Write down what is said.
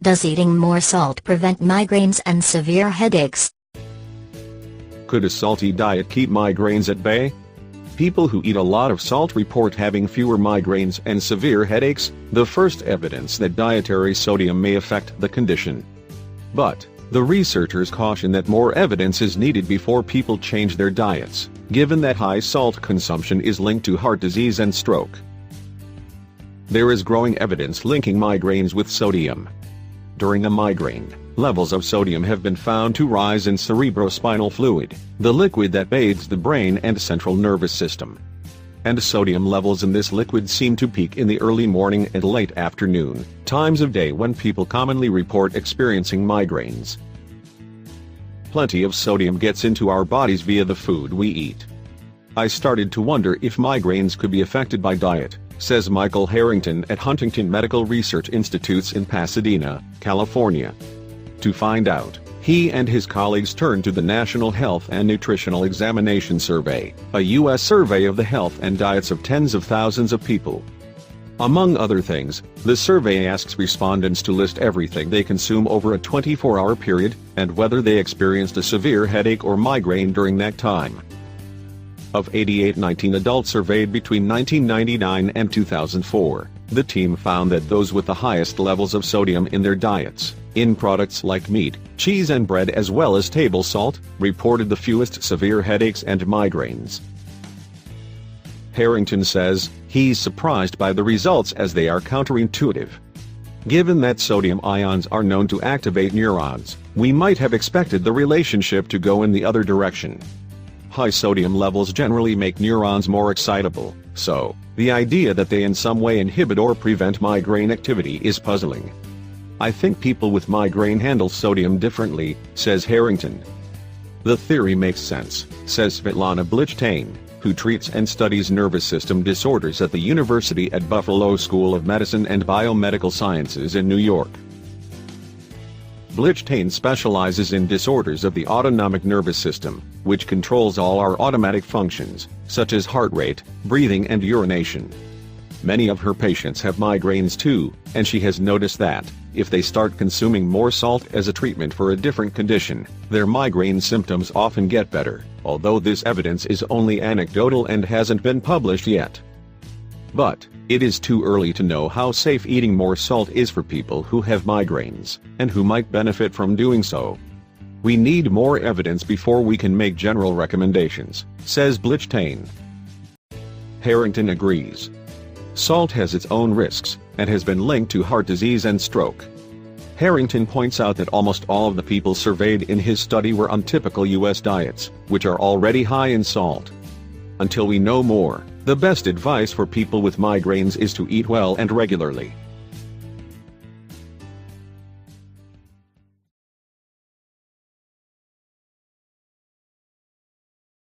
Does eating more salt prevent migraines and severe headaches? Could a salty diet keep migraines at bay? People who eat a lot of salt report having fewer migraines and severe headaches, the first evidence that dietary sodium may affect the condition. But the researchers caution that more evidence is needed before people change their diets, given that high salt consumption is linked to heart disease and stroke. There is growing evidence linking migraines with sodium. During a migraine, levels of sodium have been found to rise in cerebrospinal fluid, the liquid that bathes the brain and central nervous system. And sodium levels in this liquid seem to peak in the early morning and late afternoon, times of day when people commonly report experiencing migraines. Plenty of sodium gets into our bodies via the food we eat. I started to wonder if migraines could be affected by diet, says Michael Harrington at Huntington Medical Research Institutes in Pasadena, California. To find out, he and his colleagues turned to the National Health and Nutritional Examination Survey, a U.S. survey of the health and diets of tens of thousands of people. Among other things, the survey asks respondents to list everything they consume over a 24-hour period, and whether they experienced a severe headache or migraine during that time. Of 19 adults surveyed between 1999 and 2004, the team found that those with the highest levels of sodium in their diets, in products like meat, cheese and bread as well as table salt, reported the fewest severe headaches and migraines. Harrington says he's surprised by the results as they are counterintuitive. Given that sodium ions are known to activate neurons, we might have expected the relationship to go in the other direction. High sodium levels generally make neurons more excitable, so the idea that they in some way inhibit or prevent migraine activity is puzzling. I think people with migraine handle sodium differently, says Harrington. The theory makes sense, says Svetlana Blichtain, who treats and studies nervous system disorders at the University at Buffalo School of Medicine and Biomedical Sciences in New York. Blichtain specializes in disorders of the autonomic nervous system, which controls all our automatic functions, such as heart rate, breathing and urination. Many of her patients have migraines too, and she has noticed that, if they start consuming more salt as a treatment for a different condition, their migraine symptoms often get better, although this evidence is only anecdotal and hasn't been published yet. But it is too early to know how safe eating more salt is for people who have migraines, and who might benefit from doing so. We need more evidence before we can make general recommendations, says Blichtain. Harrington agrees. Salt has its own risks, and has been linked to heart disease and stroke. Harrington points out that almost all of the people surveyed in his study were on typical U.S. diets, which are already high in salt. Until we know more, the best advice for people with migraines is to eat well and regularly.